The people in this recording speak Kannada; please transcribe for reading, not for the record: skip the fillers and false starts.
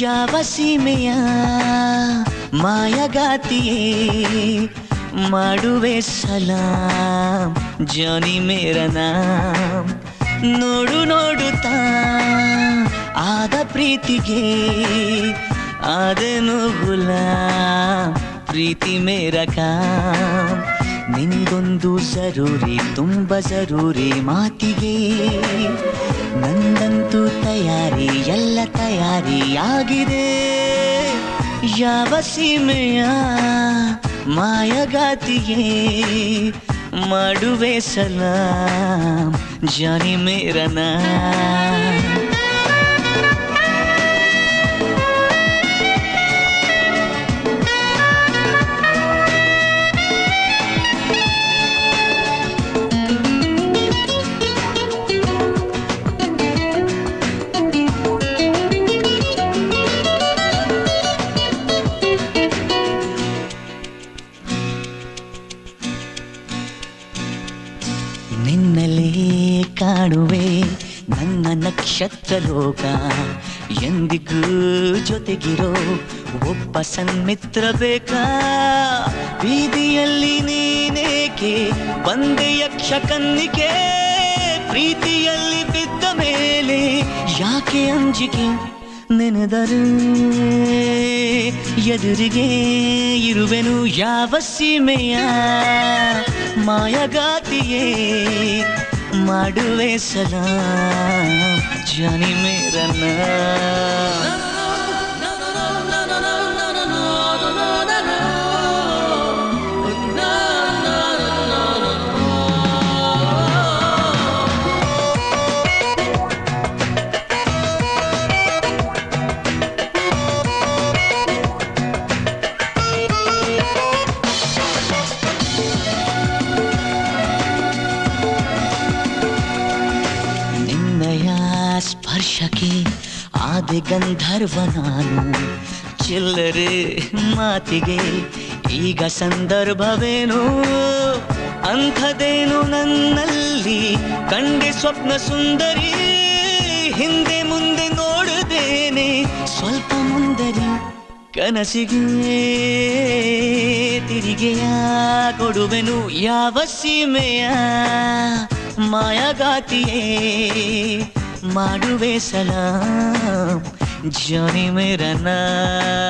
ಯಾವ ಸೀಮೆಯ ಮಾಯಗಾತಿಯೇ ಮಾಡುವೆ ಸಲಾಂ ಜಾನಿ ಮೇರ ನಾಮ್ ನೋಡು ನೋಡುತ್ತಾ ಆದ ಪ್ರೀತಿಗೆ ಆದನು ಗುಲಾಮ್ ಪ್ರೀತಿ ಮೇರ ಕಾಮ್ ನಿನಗೊಂದು ಜರೂರಿ ತುಂಬ ಜರೂರಿ ಮಾತಿಗೆ ನಂದಂತೂ ತಯಾರಿ ಎಲ್ಲ ತಯಾರಿಯಾಗಿದೆ ಯಾವ ಸೀಮೆಯ ಮಾಯಗಾತಿಗೆ ಮಾಡುವೆ ಸಲಾಂ ಜಾನಿ ಮೇರ ನಾಮ್ ನಿನ್ನಲೇ ಕಾಣುವೆ ನನ್ನ ನಕ್ಷತ್ರ ಲೋಕ ಎಂದಿಗೂ ಜೊತೆಗಿರೋ ಒಬ್ಬ ಸನ್ಮಿತ್ರ ಬೇಕಾ ಬೀದಿಯಲ್ಲಿ ನೀನೇಕೆ ಬಂದೆ ಯಕ್ಷ ಕನ್ನಿಕೆ ಪ್ರೀತಿಯಲ್ಲಿ ಬಿದ್ದ ಮೇಲೆ ಯಾಕೆ ಅಂಜಿಕೆ ನೆನೆದರೆ ಎದುರಿಗೆ ಇರುವೆನು ಯಾವ ಸೀಮೆಯ ಮಾಯಗಾತಿಯೇ ಮಾಡುವೆ ಸಲಾಂ ಜಾನಿ ಮೇರ ನಾಮ್ ಸ್ಪರ್ಶಕ್ಕೆ ಆದೆ ಗಂಧರ್ವ ನಾನು ಚಿಲ್ಲರೆ ಮಾತಿಗೆ ಈಗ ಸಂದರ್ಭವೇನು ಅಂಥದೇನು ನನ್ನಲ್ಲಿ ಕಂಡೆ ಸ್ವಪ್ನ ಸುಂದರಿ ಹಿಂದೆ ಮುಂದೆ ನೋಡದೇನೆ ಸ್ವಲ್ಪ ಮುಂದರಿ ಕನಸಿಗೆ ತಿರಿಗೆಯ ಕೊಡುವೆನು ಯಾವ ಸೀಮೆಯ ಮಾಯಗಾತಿಯೇ ಮಾಡುವೆ ಸಲಾಂ ಜಾನಿ ಮೇರ ನಾಮ್